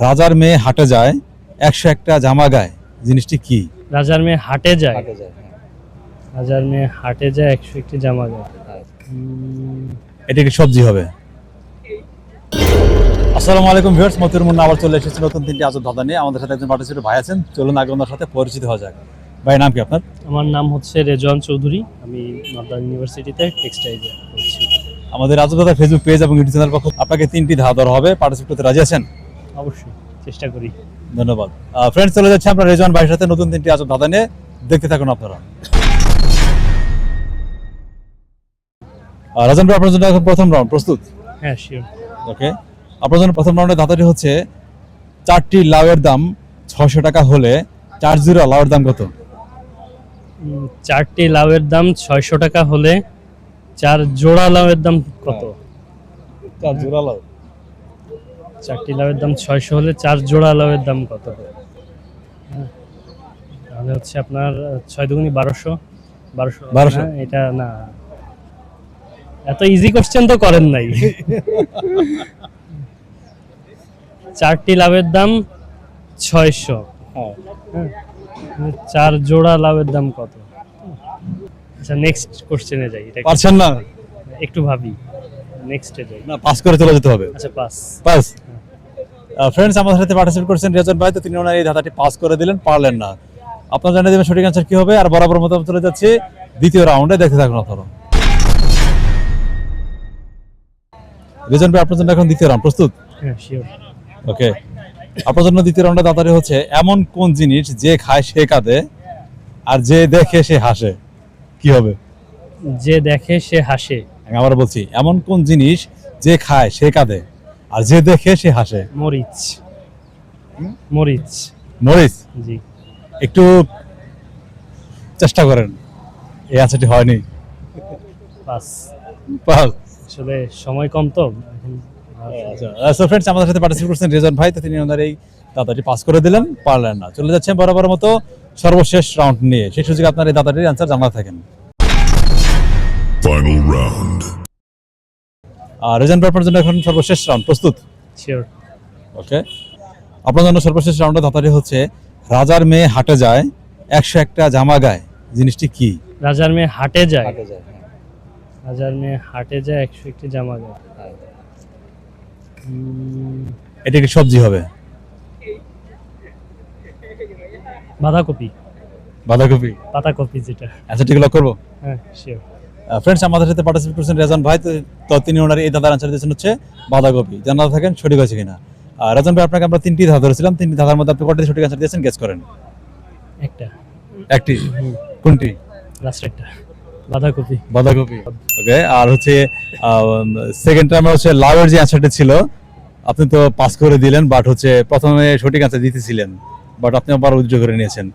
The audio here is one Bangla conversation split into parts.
রাজার মেয়ে হাটে যায় 101টা জামা গায়, জিনিসটি কি? রাজার মেয়ে হাটে যায়, হ্যাঁ। রাজার মেয়ে হাটে যায় 101টি জামা গায়ে। এটা কি সবজি হবে? আসসালামু আলাইকুম ভিউয়ার্স, মতিউর মুন্না আবার চলে এসেছি নতুন তিনটি আজব ধাঁধা নিয়ে। আমাদের সাথে একজন পার্টিসিপেন্ট ভাই আছেন, চলুন আগে ওনার সাথে পরিচিত হওয়া যাক। ভাই, নাম কি আপনার? আমার নাম হচ্ছে রেজওয়ান চৌধুরী, আমি নর্দার্ন ইউনিভার্সিটিতে টেক্সটাইলে পড়ছি। আমাদের আজব ধাঁধা ফেসবুক পেজ এবং ইউটিউব চ্যানেল পক্ষ আপনাকে তিনটি ধাঁধা দেওয়া হবে, পার্টিসিপেট করতে রাজি আছেন? অবশ্যই চেষ্টা করি। ধন্যবাদ। ফ্রেন্ডস, চলে যাচ্ছে আমরা রেজওয়ান ভাইয়ের সাথে নতুন তিনটি আজব ধাঁধা নিয়ে, দেখতে থাকুন আপনারা। রাজন ভাই, আপনার জন্য এখন প্রথম রাউন্ড, প্রস্তুত? হ্যাঁ, শিওর। ওকে, আপনার জন্য প্রথম রাউন্ডের ধাঁধাটি হচ্ছে 4টি লাউয়ের দাম 600 টাকা হলে 4 জোড়া লাউয়ের দাম কত? 4টি লাউয়ের দাম 600 টাকা হলে 4 জোড়া লাউয়ের দাম কত? 4 জোড়া লাউ। 4টি লাউয়ের দাম 600 হলে 4 জোড়া লাউয়ের দাম কত? তাহলে হচ্ছে আপনার 6 দুগুনি 1200। 1200 না, এটা না, এত ইজি কোশ্চেন তো করেন নাই। 4টি লাউয়ের দাম 600, হ্যাঁ। 4 জোড়া লাউয়ের দাম কত? আচ্ছা, নেক্সট কোশ্চেনে যাই। এটা পারছেন না? একটু ভাবি, নেক্সটে যাই। না, পাস করে চলে যেতে হবে। আচ্ছা, পাস। পাস। ফ্রেন্ডস, আমাদের সাথে পার্টিসিপেট করছেন রেজন ভাই, তো তিনি ওনার এই ধাঁধাটি পাস করে দিলেন, পারলেন না। আপনারা জানিয়ে দেবেন সঠিক অ্যান্সার কি হবে। আর বরাবর মতো চলে যাচ্ছে দ্বিতীয় রাউন্ডে, দেখতে থাকুন আপনারা। রেজন ভাই, আপনার জন্য এখন দ্বিতীয় রাউন্ড, প্রস্তুত? হ্যাঁ, শিওর। ওকে, আপনার জন্য দ্বিতীয় রাউন্ডে ধাঁধাটি হচ্ছে এমন কোন জিনিস যে খায় সে কাঁদে আর যে দেখে সে হাসে, কি হবে? যে দেখে সে হাসে। আমি আবার বলছি, এমন কোন জিনিস যে খায় সে কাঁদে আর যে দেখে সে হাসে? মরিচ। মরিচ। মরিচ? জি। একটু চেষ্টা করেন, এই অ্যান্সারটি হয়নি। পাস। পাস। আসলে সময় কম তো এখন। সো ফ্রেন্ডস, আমাদের সাথে পার্টিসিপেট করছেন রেজন ভাই, তো তিনি ওনার এই দাদাটি পাস করে দিলেন, পারলেন না। চলে যাচ্ছেন বরাবর মতো সর্বশেষ রাউন্ড নিয়ে, সেই সুযোগে আপনার এই দাদাটির অ্যান্সার জানা থাকেন। Final round. রেজন ভাই, আপনার জন্য এখন সর্বশেষ রাউন্ড, প্রস্তুত? শিওর। ওকে, আপনার জন্য সর্বশেষ রাউন্ডে ধাঁধাটি হচ্ছে রাজার মেয়ে হাটে যায় 101টা জামা গায়, জিনিসটি কি? রাজার মেয়ে হাটে যায়, রাজার মেয়ে হাটে যায় 101টি জামা গায়ে। এটা কি সবজি হবে? বাঁধাকপি। বাঁধাকপি? পাতাকপি যেটা। অ্যান্সারটি লক করবো? হ্যাঁ, শিওর। ফ্রেন্ডস, আমাদের সাথে পার্টিসিপেট করছেন রেজন ভাই, তো তিনি ওনার এই দাদার অ্যান্সার দিয়েছেন হচ্ছে বাঁধাকপি। জানা থাকেন সঠিক হয়েছে কিনা। রেজন ভাই, আপনাকে আমরা তিনটি ধাঁধা ধরেছিলাম, তিনটি ধাঁধার মধ্যে আপনি কয়টি সঠিক অ্যান্সার দিয়েছেন, গেস করেন। একটা। একটি? কোনটি? লাস্ট একটা, বাঁধাকপি। বাঁধাকপি। ওকে, আর হচ্ছে সেকেন্ড টাইম হচ্ছে লাউয়ের যে অ্যান্সারটি ছিল, আপনি তো পাস করে দিলেন, বাট হচ্ছে প্রথমে সঠিক অ্যান্সার দিতেছিলেন, বাট আপনি আবার উজ্জ্বল করে নিয়েছেন,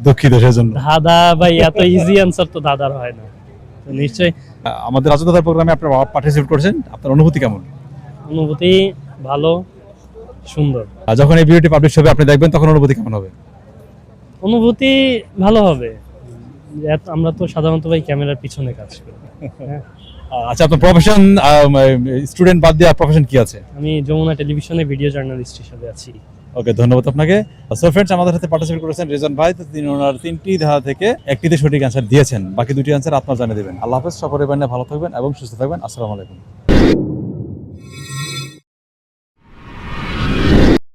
দুঃখিত সেজন্য। দাদা ভাই, এত ইজি অ্যান্সার তো দাদার হয় না। তো নিশ্চয়ই আমাদের আজদাদার প্রোগ্রামে আপনারা পার্টিসিপেট করছেন, আপনার অনুভূতি কেমন? অনুভূতি ভালো, সুন্দর। আর যখন এই ভিডিওটি পাবলিশ হবে আপনি দেখবেন, তখন অনুভূতি কেমন হবে? অনুভূতি ভালো হবে। আমরা তো সাধারণত ভাই ক্যামেরার পিছনে কাজ করি। হ্যাঁ। আচ্ছা, আপনার প্রফেশন, স্টুডেন্ট বাদ দিয়ে প্রফেশন কি আছে? আমি যমুনা টেলিভিশনে ভিডিও জার্নালিস্ট হিসেবে আছি। ওকে, ধন্যবাদ আপনাকে। সো ফ্রেন্ডস, আমাদের সাথে পার্টিসিপেট করেছেন রেজন ভাই, তো তিনি ওনার তিনটি ধাঁধা থেকে একটিতে সঠিক অ্যান্সার দিয়েছেন, বাকি দুটি অ্যান্সার আপনারা জানিয়ে দেবেন। আল্লাহ হাফেজ, সকলে ভালো থাকবেন এবং সুস্থ থাকবেন। আসসালামু আলাইকুম।